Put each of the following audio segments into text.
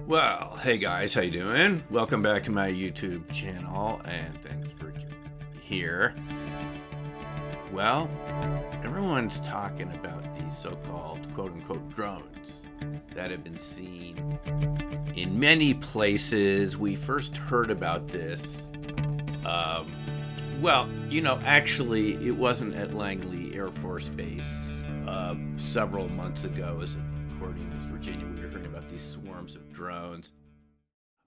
Well, hey guys, how you doing? Welcome back to my YouTube channel, and thanks for joining me here. Well, everyone's talking about these so-called quote-unquote drones that have been seen in many places. We first heard about this, actually, it wasn't at Langley Air Force Base several months ago. As according to Virginia, we were hearing about these swarms of drones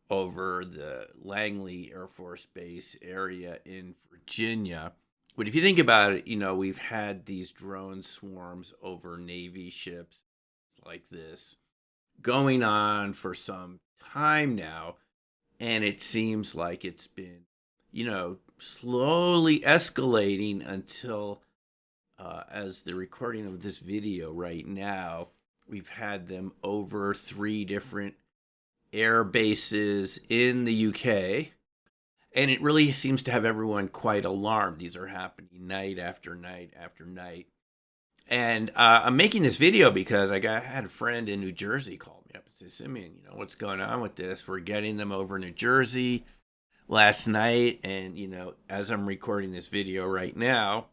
over the Langley Air Force Base area in Virginia. But if you think about it, we've had these drone swarms over Navy ships like this going on for some time now. And it seems like it's been, slowly escalating until, as the recording of this video right now, we've had them over 3 different air bases in the UK. And it really seems to have everyone quite alarmed. These are happening night after night after night. And I'm making this video because I had a friend in New Jersey call me up and say, Simeon, what's going on with this? We're getting them over New Jersey last night. And, as I'm recording this video right now,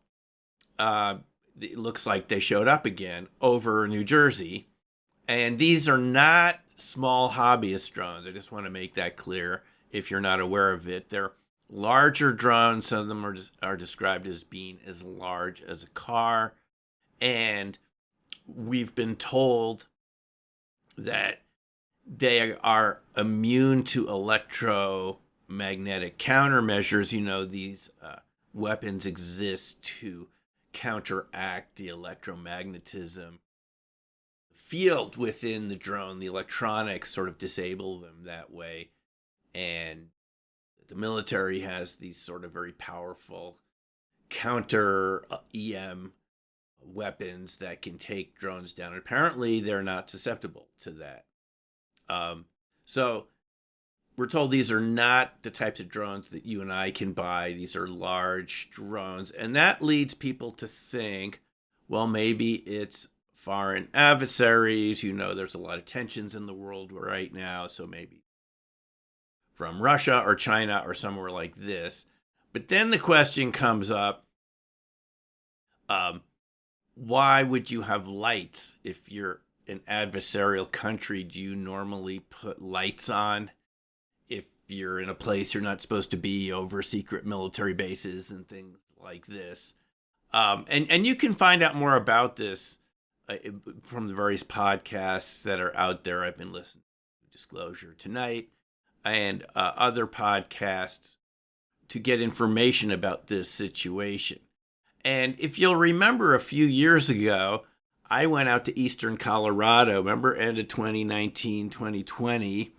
it looks like they showed up again over New Jersey. And these are not small hobbyist drones. I just want to make that clear if you're not aware of it. They're larger drones. Some of them are described as being as large as a car. And we've been told that they are immune to electromagnetic countermeasures. These weapons exist to counteract the electromagnetism field within the drone. The electronics sort of disable them that way. And the military has these sort of very powerful counter EM weapons that can take drones down. And apparently they're not susceptible to that. So we're told these are not the types of drones that you and I can buy. These are large drones. And that leads people to think, well, maybe it's foreign adversaries. There's a lot of tensions in the world right now. So maybe from Russia or China or somewhere like this. But then the question comes up, why would you have lights if you're an adversarial country? Do you normally put lights on if you're in a place you're not supposed to be, over secret military bases and things like this? And you can find out more about this from the various podcasts that are out there. I've been listening to Disclosure Tonight and other podcasts to get information about this situation. And if you'll remember, a few years ago, I went out to eastern Colorado, remember, end of 2019, 2020,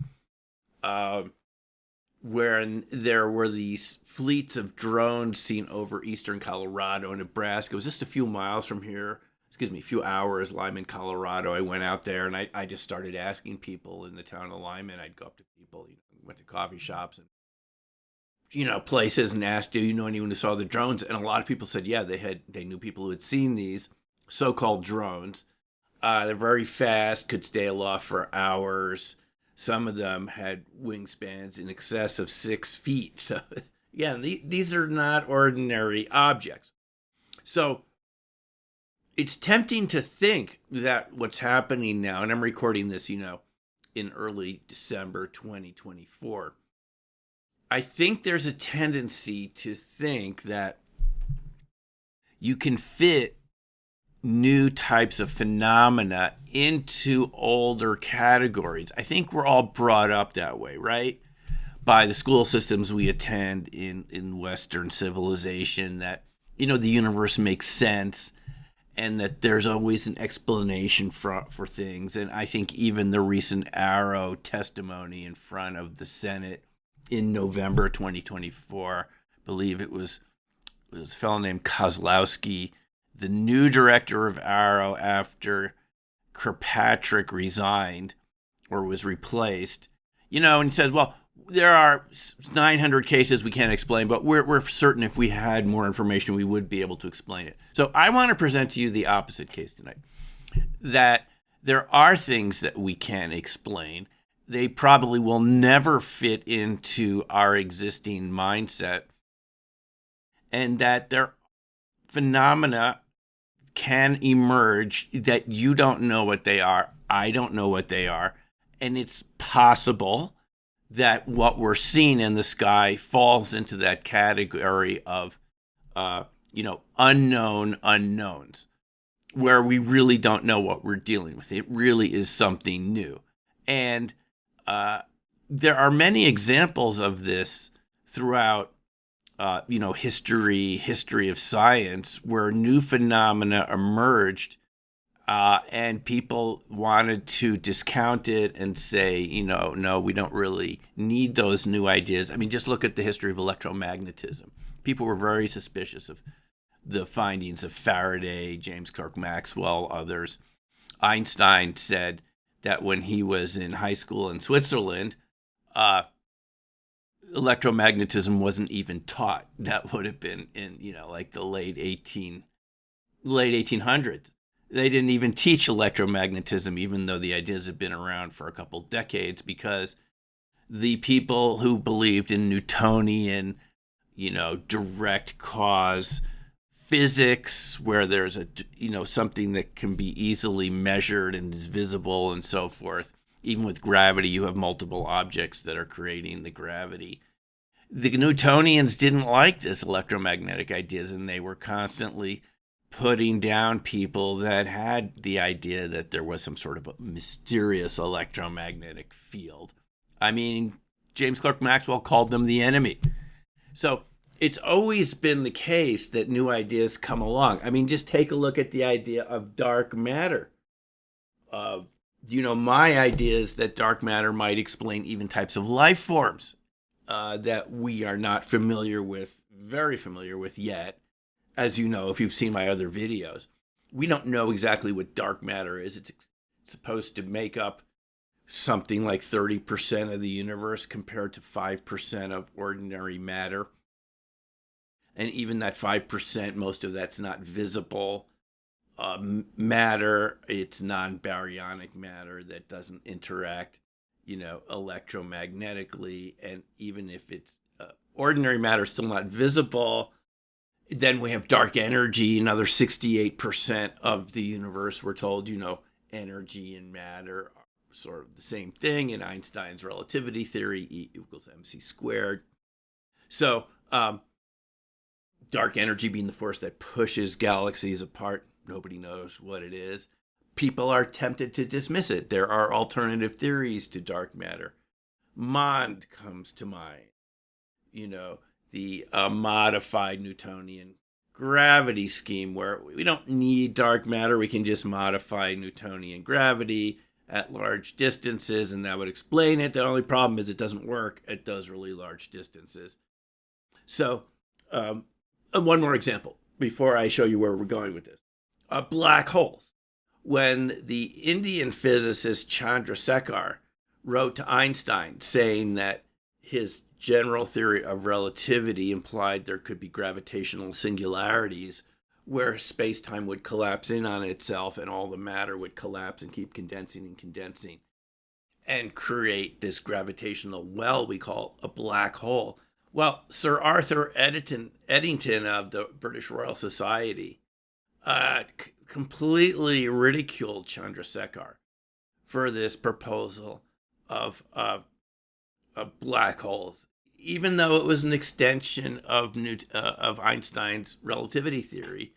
where there were these fleets of drones seen over eastern Colorado and Nebraska. It was just a few miles from here. A few hours, Lyman, Colorado. I went out there and I just started asking people in the town of Lyman. I'd go up to people, went to coffee shops and, places and asked, do you know anyone who saw the drones? And a lot of people said, yeah, they knew people who had seen these so-called drones. They're very fast, could stay aloft for hours. Some of them had wingspans in excess of 6 feet. So, yeah, these are not ordinary objects. So it's tempting to think that what's happening now, and I'm recording this, in early December 2024, I think there's a tendency to think that you can fit new types of phenomena into older categories. I think we're all brought up that way, right? By the school systems we attend in Western civilization, that, the universe makes sense and that there's always an explanation for things. And I think even the recent Arrow testimony in front of the Senate in November 2024, I believe it was a fellow named Kozlowski, the new director of Arrow after Kirkpatrick resigned or was replaced, and he says, well, there are 900 cases we can't explain, but we're certain if we had more information, we would be able to explain it. So I want to present to you the opposite case tonight, that there are things that we can't explain, they probably will never fit into our existing mindset, and that their phenomena can emerge that you don't know what they are, I don't know what they are, and it's possible that what we're seeing in the sky falls into that category of, unknown unknowns, where we really don't know what we're dealing with. It really is something new. And there are many examples of this throughout, history of science, where new phenomena emerged, and people wanted to discount it and say, no, we don't really need those new ideas. I mean, just look at the history of electromagnetism. People were very suspicious of the findings of Faraday, James Clerk Maxwell, others. Einstein said that when he was in high school in Switzerland, electromagnetism wasn't even taught. That would have been in, like the late 1800s. They didn't even teach electromagnetism, even though the ideas have been around for a couple decades, because the people who believed in Newtonian, direct cause physics, where there's something that can be easily measured and is visible and so forth. Even with gravity, you have multiple objects that are creating the gravity. The Newtonians didn't like this electromagnetic ideas, and they were constantly putting down people that had the idea that there was some sort of a mysterious electromagnetic field. I mean, James Clerk Maxwell called them the enemy. So it's always been the case that new ideas come along. I mean, just take a look at the idea of dark matter. My idea is that dark matter might explain even types of life forms that we are not very familiar with yet. As you know, if you've seen my other videos, we don't know exactly what dark matter is. It's supposed to make up something like 30% of the universe compared to 5% of ordinary matter. And even that 5%, most of that's not visible matter. It's non-baryonic matter that doesn't interact, electromagnetically. And even if it's ordinary matter, still not visible. Then we have dark energy, another 68% of the universe. We're told, energy and matter are sort of the same thing in Einstein's relativity theory, E equals mc squared. So dark energy being the force that pushes galaxies apart, nobody knows what it is. People are tempted to dismiss it. There are alternative theories to dark matter. Mond comes to mind. The modified Newtonian gravity scheme, where we don't need dark matter. We can just modify Newtonian gravity at large distances, and that would explain it. The only problem is it doesn't work at those really large distances. So one more example before I show you where we're going with this. Black holes. When the Indian physicist Chandrasekhar wrote to Einstein saying that his general theory of relativity implied there could be gravitational singularities where space-time would collapse in on itself and all the matter would collapse and keep condensing and create this gravitational well we call a black hole. Well, Sir Arthur Eddington of the British Royal Society completely ridiculed Chandrasekhar for this proposal of black holes, even though it was an extension of Einstein's relativity theory,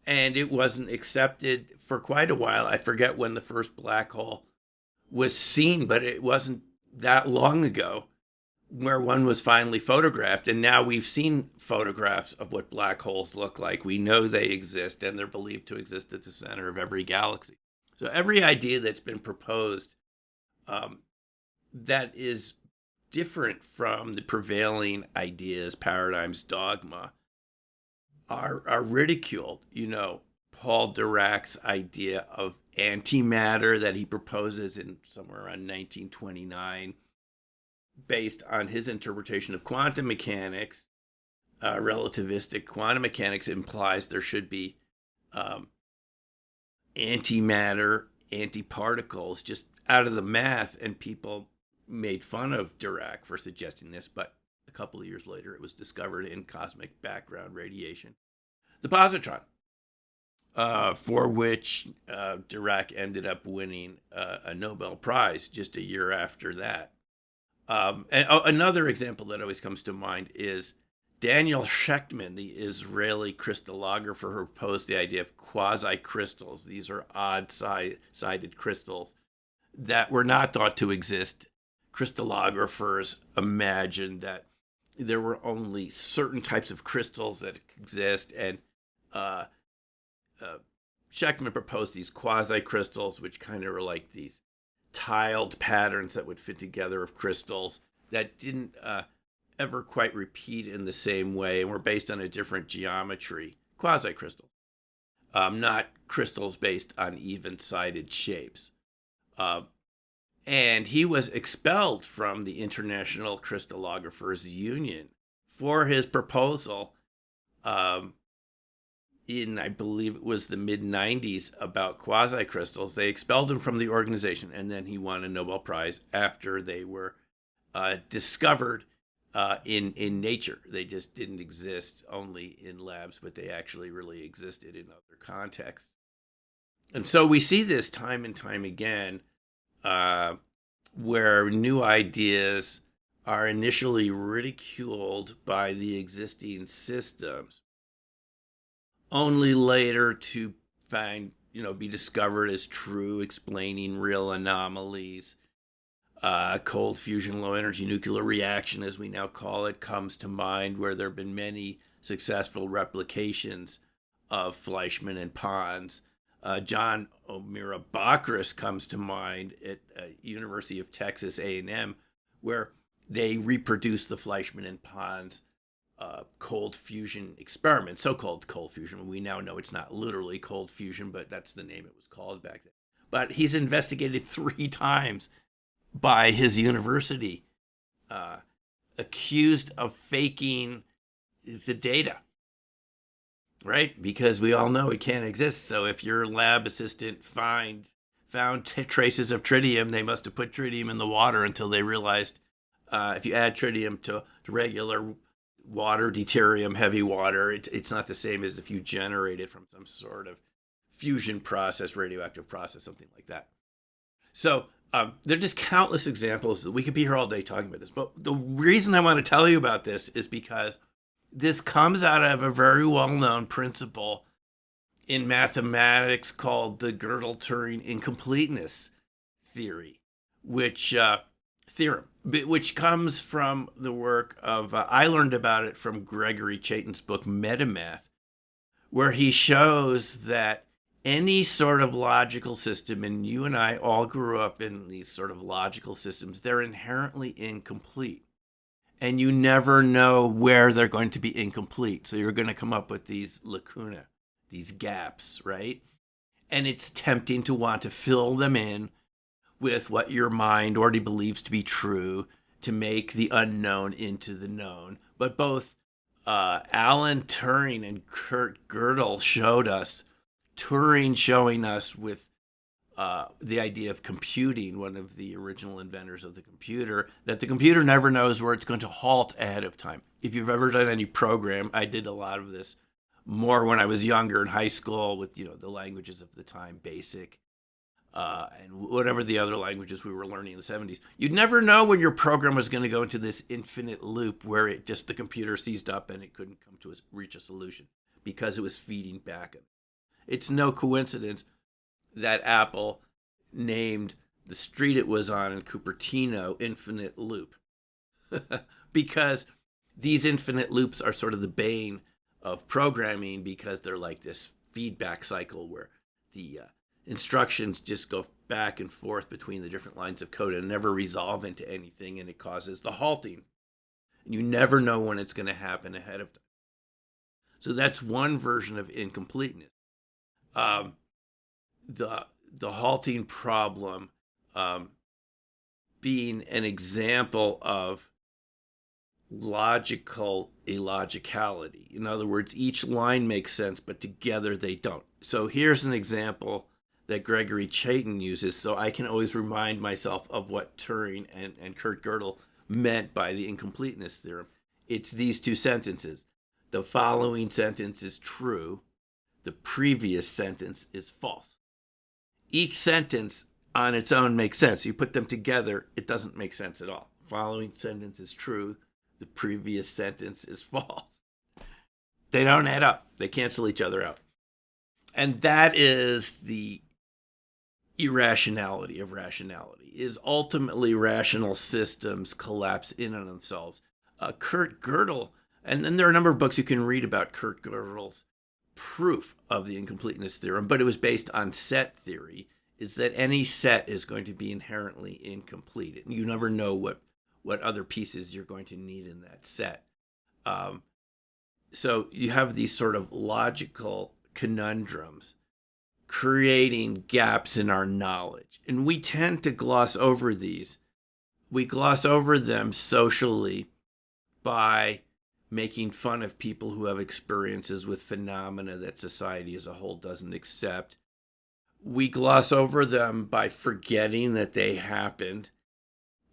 and it wasn't accepted for quite a while. I forget when the first black hole was seen, but it wasn't that long ago where one was finally photographed, and now we've seen photographs of what black holes look like. We know they exist, and they're believed to exist at the center of every galaxy. So every idea that's been proposed that is different from the prevailing ideas, paradigms, dogma, are ridiculed. Paul Dirac's idea of antimatter that he proposes in somewhere around 1929, based on his interpretation of quantum mechanics, relativistic quantum mechanics implies there should be antimatter, antiparticles, just out of the math, and people made fun of Dirac for suggesting this, but a couple of years later, it was discovered in cosmic background radiation. The positron, for which Dirac ended up winning a Nobel Prize just a year after that. Another example that always comes to mind is Daniel Shechtman, the Israeli crystallographer, who proposed the idea of quasi-crystals. These are odd-sided crystals that were not thought to exist. Crystallographers imagined that there were only certain types of crystals that exist, and Shechtman proposed these quasi-crystals, which kind of were like these tiled patterns that would fit together of crystals that didn't ever quite repeat in the same way and were based on a different geometry. Quasi-crystals, not crystals based on even-sided shapes. And he was expelled from the International Crystallographers Union for his proposal in, I believe it was the mid-90s, about quasi-crystals. They expelled him from the organization, and then he won a Nobel Prize after they were discovered in nature. They just didn't exist only in labs, but they actually really existed in other contexts. And so we see this time and time again, where new ideas are initially ridiculed by the existing systems, only later to be discovered as true, explaining real anomalies. Cold fusion, low energy nuclear reaction, as we now call it, comes to mind, where there have been many successful replications of Fleischmann and Pons. John O'Meara Bacchus comes to mind at University of Texas A&M, where they reproduced the Fleischmann and Pons cold fusion experiment, so-called cold fusion. We now know it's not literally cold fusion, but that's the name it was called back then. But he's investigated 3 times by his university, accused of faking the data. Right? Because we all know it can't exist. So if your lab assistant found traces of tritium, they must have put tritium in the water until they realized if you add tritium to regular water, deuterium, heavy water, it's not the same as if you generate it from some sort of fusion process, radioactive process, something like that. So there are just countless examples. We could be here all day talking about this. But the reason I want to tell you about this is because this comes out of a very well-known principle in mathematics called the Gödel-Turing Incompleteness Theorem, which comes from the work of, I learned about it from Gregory Chatin's book Metamaths, where he shows that any sort of logical system, and you and I all grew up in these sort of logical systems, they're inherently incomplete. And you never know where they're going to be incomplete. So you're going to come up with these lacuna, these gaps, right? And it's tempting to want to fill them in with what your mind already believes to be true to make the unknown into the known. But both Alan Turing and Kurt Gödel showed us, Turing showing us with the idea of computing, one of the original inventors of the computer, that the computer never knows where it's going to halt ahead of time. If you've ever done any program, I did a lot of this more when I was younger in high school with, the languages of the time, BASIC, and whatever the other languages we were learning in the 70s. You'd never know when your program was going to go into this infinite loop where the computer seized up and it couldn't come to reach a solution because it was feeding back. It's no coincidence that Apple named the street it was on in Cupertino Infinite Loop. Because these infinite loops are sort of the bane of programming, because they're like this feedback cycle where the instructions just go back and forth between the different lines of code and never resolve into anything, and it causes the halting. And you never know when it's going to happen ahead of time. So that's one version of incompleteness. The halting problem being an example of logical illogicality. In other words, each line makes sense, but together they don't. So here's an example that Gregory Chatin uses, so I can always remind myself of what Turing and Kurt Gödel meant by the incompleteness theorem. It's these two sentences. The following sentence is true. The previous sentence is false. Each sentence on its own makes sense. You put them together, it doesn't make sense at all. The following sentence is true. The previous sentence is false. They don't add up. They cancel each other out. And that is the irrationality of rationality, is ultimately rational systems collapse in on themselves. Kurt Gödel, and then there are a number of books you can read about Kurt Gödel's proof of the incompleteness theorem, but it was based on set theory, is that any set is going to be inherently incomplete. And you never know what other pieces you're going to need in that set. So you have these sort of logical conundrums creating gaps in our knowledge. And we tend to gloss over these. We gloss over them socially by making fun of people who have experiences with phenomena that society as a whole doesn't accept. We gloss over them by forgetting that they happened.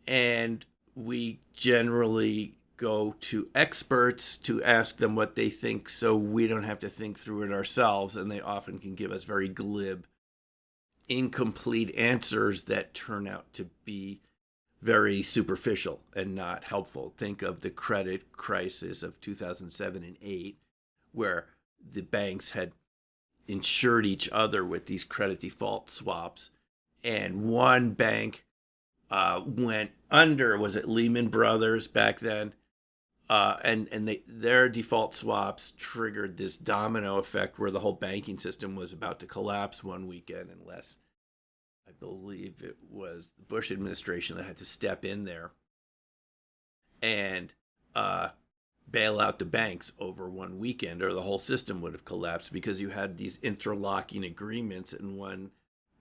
And we generally go to experts to ask them what they think so we don't have to think through it ourselves, and they often can give us very glib, incomplete answers that turn out to be very superficial and not helpful. Think of the credit crisis of 2007 and 8, where the banks had insured each other with these credit default swaps, and one bank went under. Was it Lehman Brothers back then? And their default swaps triggered this domino effect where the whole banking system was about to collapse one weekend, unless I believe it was the Bush administration that had to step in there and bail out the banks over one weekend, or the whole system would have collapsed, because you had these interlocking agreements, and one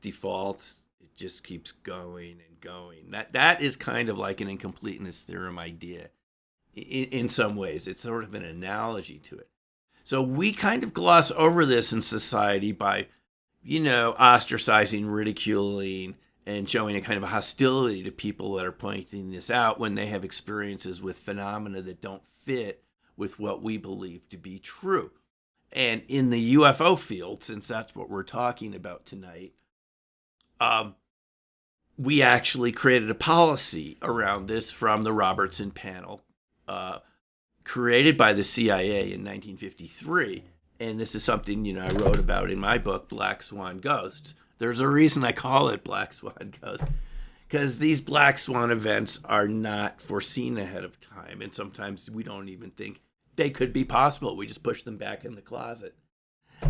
defaults, it just keeps going and going. That is kind of like an incompleteness theorem idea. In some ways, it's sort of an analogy to it. So we kind of gloss over this in society by, ostracizing, ridiculing, and showing a kind of a hostility to people that are pointing this out when they have experiences with phenomena that don't fit with what we believe to be true. And in the UFO field, since that's what we're talking about tonight, we actually created a policy around this from the Robertson panel, created by the CIA in 1953. And this is something, I wrote about in my book, Black Swan Ghosts. There's a reason I call it Black Swan Ghosts, because these black swan events are not foreseen ahead of time. And sometimes we don't even think they could be possible. We just push them back in the closet.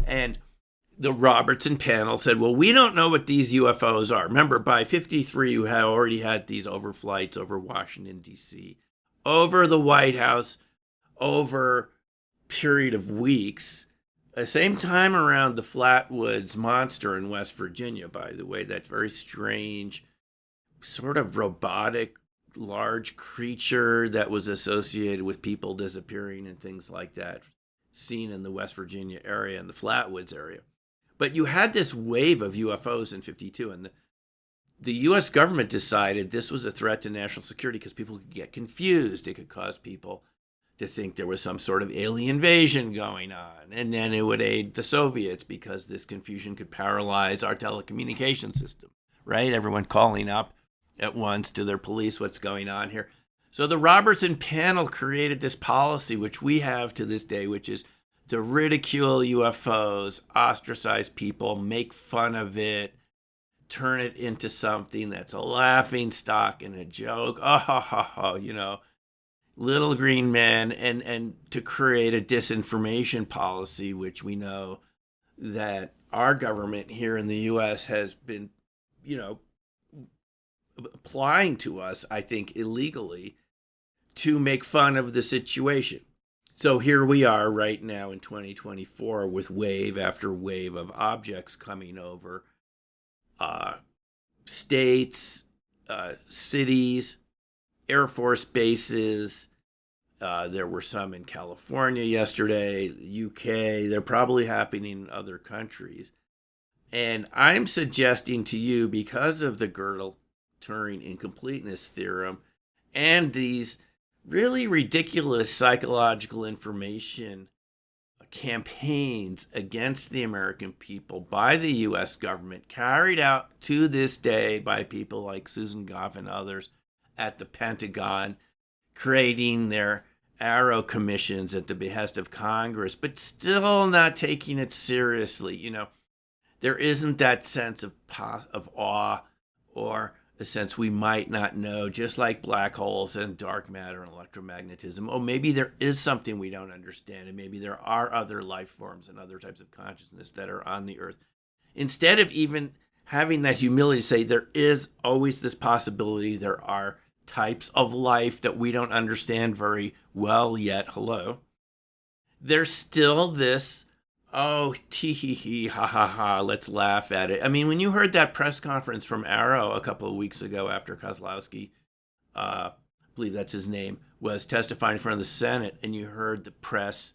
And the Robertson panel said, well, we don't know what these UFOs are. Remember, by 53, you had already had these overflights over Washington, D.C., over the White House, over a period of weeks. The same time around the Flatwoods monster in West Virginia, by the way, that very strange, sort of robotic, large creature that was associated with people disappearing and things like that, seen in the West Virginia area and the Flatwoods area. But you had this wave of UFOs in 52, and the U.S. government decided this was a threat to national security because people could get confused. It could cause people to think there was some sort of alien invasion going on. And then it would aid the Soviets because this confusion could paralyze our telecommunication system, right? Everyone calling up at once to their police, what's going on here? So the Robertson panel created this policy, which we have to this day, which is to ridicule UFOs, ostracize people, make fun of it, turn it into something that's a laughing stock and a joke. Little green men, and to create a disinformation policy, which we know that our government here in the U.S. has been, applying to us, I think, illegally to make fun of the situation. So here we are right now in 2024 with wave after wave of objects coming over states, cities, Air Force bases. There were some in California yesterday, UK. They're probably happening in other countries. And I'm suggesting to you, because of the Gödel-Turing Incompleteness Theorem and these really ridiculous psychological information campaigns against the American people by the U.S. government, carried out to this day by people like Susan Goff and others at the Pentagon, creating their arrow commissions at the behest of Congress, but still not taking it seriously. There isn't that sense of awe, or a sense we might not know, just like black holes and dark matter and electromagnetism. Oh, maybe there is something we don't understand, and maybe there are other life forms and other types of consciousness that are on the earth. Instead of even having that humility to say there is always this possibility, there are types of life that we don't understand very well yet. Hello. There's still this, oh, tee hee hee, ha ha ha, let's laugh at it. I mean, when you heard that press conference from Arrow a couple of weeks ago after Kozlowski, I believe that's his name, was testifying in front of the Senate, and you heard the press,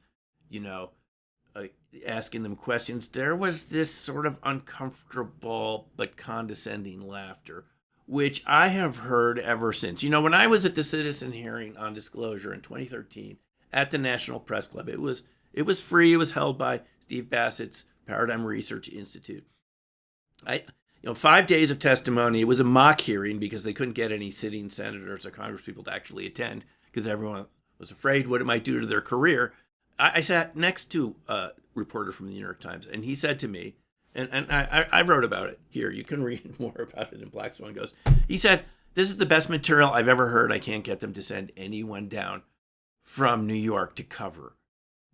asking them questions, there was this sort of uncomfortable but condescending laughter, which I have heard ever since. When I was at the citizen hearing on disclosure in 2013 at the National Press Club, it was free. It was held by Steve Bassett's Paradigm Research Institute. 5 days of testimony. It was a mock hearing because they couldn't get any sitting senators or congresspeople to actually attend because everyone was afraid what it might do to their career. I sat next to a reporter from the New York Times, and he said to me, and I wrote about it here. You can read more about it in Black Swan Ghost. He said, "This is the best material I've ever heard. I can't get them to send anyone down from New York to cover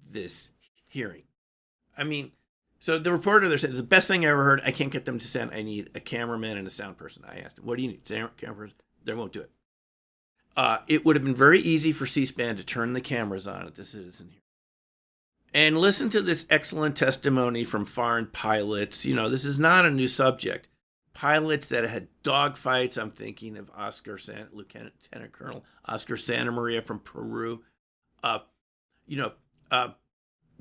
this hearing." I mean, so the reporter there said, "The best thing I ever heard. I can't get them to send. I need a cameraman and a sound person." I asked him, "What do you need? Camera person?" They won't do it. It would have been very easy for C-SPAN to turn the cameras on at the citizen hearing and listen to this excellent testimony from foreign pilots. This is not a new subject. Pilots that had dogfights. I'm thinking of Lieutenant Colonel Oscar Santa Maria from Peru.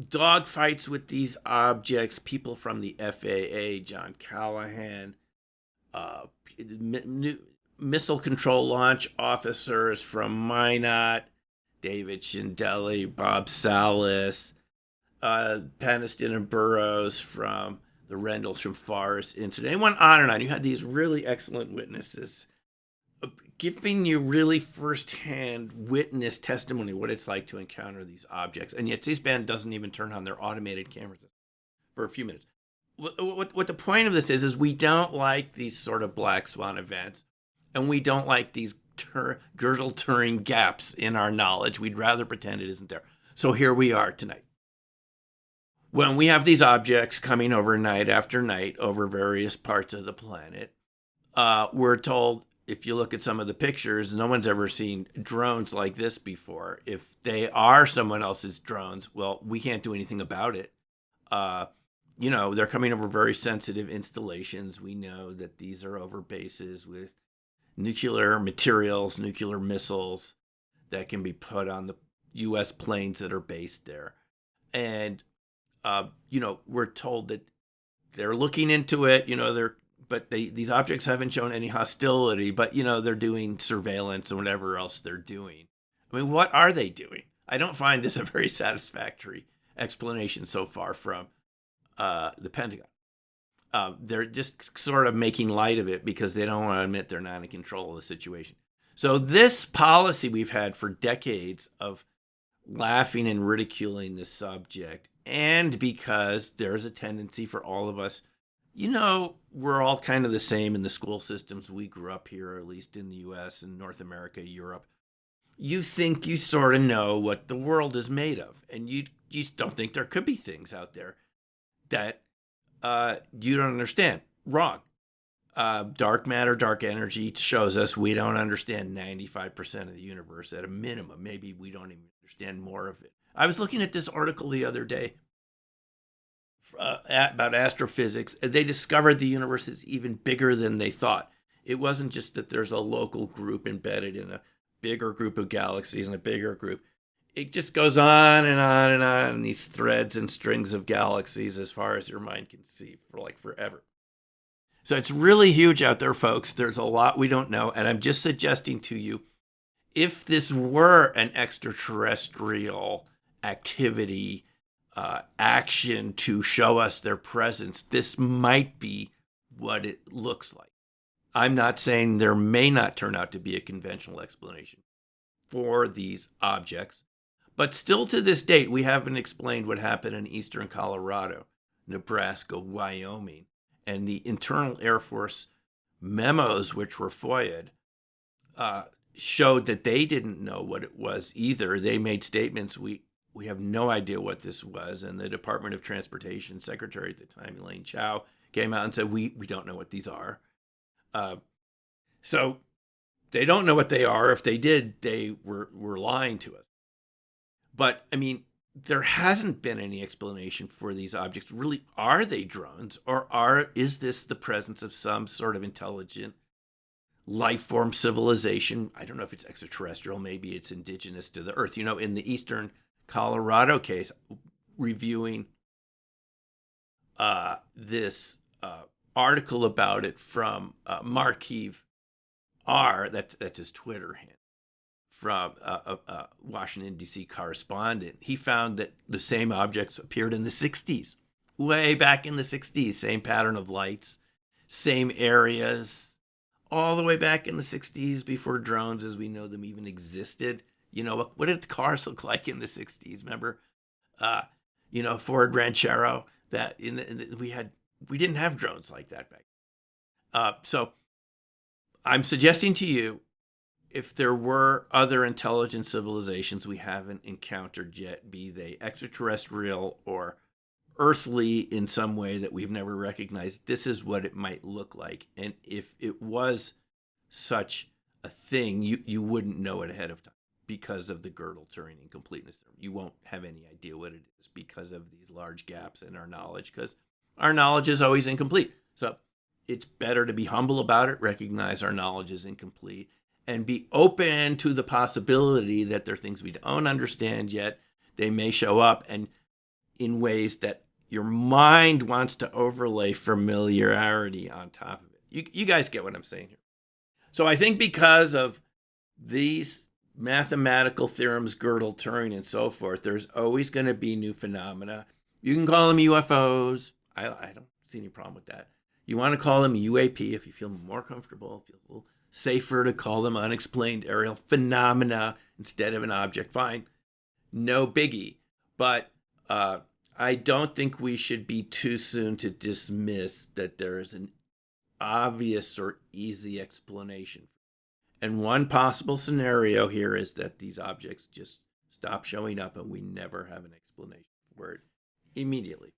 Dogfights with these objects. People from the FAA, John Callahan, missile control launch officers from Minot, David Shindeli, Bob Salas, Peniston and Burroughs from the Rendlesham Forest incident. It went on and on. You had these really excellent witnesses giving you really firsthand witness testimony what it's like to encounter these objects. And yet C-SPAN doesn't even turn on their automated cameras for a few minutes. What the point of this is we don't like these sort of black swan events, and we don't like these Gödel-Turing gaps in our knowledge. We'd rather pretend it isn't there. So here we are tonight. When we have these objects coming over night after night over various parts of the planet, we're told, if you look at some of the pictures, no one's ever seen drones like this before. If they are someone else's drones, well, we can't do anything about it. They're coming over very sensitive installations. We know that these are over bases with nuclear materials, nuclear missiles that can be put on the U.S. planes that are based there. And we're told that they're looking into it. These objects haven't shown any hostility, but they're doing surveillance and whatever else they're doing. I mean, what are they doing? I don't find this a very satisfactory explanation so far from the Pentagon. They're just sort of making light of it because they don't want to admit they're not in control of the situation. So this policy we've had for decades of laughing and ridiculing this subject, and because there's a tendency for all of us, we're all kind of the same in the school systems we grew up here, or at least in the U.S. and North America, Europe. You think you sort of know what the world is made of, and you don't think there could be things out there that you don't understand. Wrong. Dark matter, dark energy shows us we don't understand 95% of the universe at a minimum. Maybe we don't even understand more of it. I was looking at this article the other day about astrophysics. They discovered the universe is even bigger than they thought. It wasn't just that there's a local group embedded in a bigger group of galaxies and a bigger group. it just goes on and on and on, and these threads and strings of galaxies as far as your mind can see for like forever. So it's really huge out there, folks. There's a lot we don't know. And I'm just suggesting to you, if this were an extraterrestrial activity, action to show us their presence, this might be what it looks like. I'm not saying there may not turn out to be a conventional explanation for these objects, but still to this date, we haven't explained what happened in eastern Colorado, Nebraska, Wyoming, and the internal Air Force memos, which were FOIA'd, showed that they didn't know what it was either. They made statements, we have no idea what this was, and the Department of Transportation Secretary at the time, Elaine Chao, came out and said, we don't know what these are. So they don't know what they are. If they did, they were lying to us. But, I mean, there hasn't been any explanation for these objects. Really, are they drones, or is this the presence of some sort of intelligent life form civilization? I don't know if it's extraterrestrial. Maybe it's indigenous to the Earth. You know, in the eastern Colorado case, reviewing this article about it from Markeev R, that's his Twitter handle, from a Washington, D.C. correspondent. He found that the same objects appeared in the 60s, way back in the 60s. Same pattern of lights, same areas, all the way back in the 60s, before drones as we know them even existed. You know, what did the cars look like in the 60s? Remember, Ford Ranchero, that we didn't have drones like that back. So I'm suggesting to you, if there were other intelligent civilizations we haven't encountered yet, be they extraterrestrial or earthly in some way that we've never recognized, this is what it might look like. And if it was such a thing, you wouldn't know it ahead of time because of the Gödel-Turing Incompleteness Theorem. You won't have any idea what it is because of these large gaps in our knowledge, because our knowledge is always incomplete. So it's better to be humble about it, recognize our knowledge is incomplete, and be open to the possibility that there are things we don't understand yet. They may show up, and in ways that your mind wants to overlay familiarity on top of it. You guys get what I'm saying here. So I think because of these mathematical theorems, Gödel, Turing, and so forth, there's always going to be new phenomena. You can call them UFOs. I don't see any problem with that. You want to call them UAP if you feel more comfortable, feel a little safer to call them unexplained aerial phenomena instead of an object. Fine. No biggie. But I don't think we should be too soon to dismiss that there is an obvious or easy explanation. And one possible scenario here is that these objects just stop showing up and we never have an explanation for it immediately.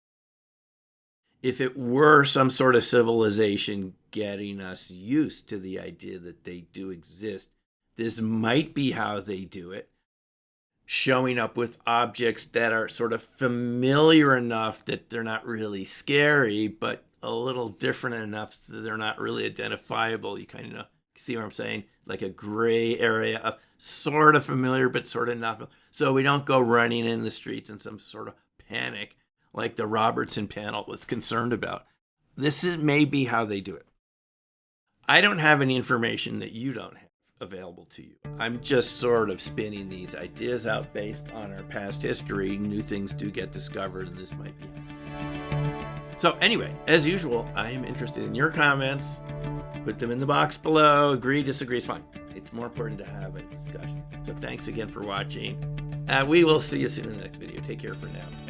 If it were some sort of civilization getting us used to the idea that they do exist, this might be how they do it. Showing up with objects that are sort of familiar enough that they're not really scary, but a little different enough that they're not really identifiable. You kind of know, see what I'm saying? Like a gray area of sort of familiar, but sort of not. So we don't go running in the streets in some sort of panic like the Robertson panel was concerned about. This is maybe how they do it. I don't have any information that you don't have available to you. I'm just sort of spinning these ideas out based on our past history. New things do get discovered, and this might be it. So anyway, as usual, I am interested in your comments. Put them in the box below. Agree, disagree is fine. It's more important to have a discussion. So thanks again for watching. We will see you soon in the next video. Take care for now.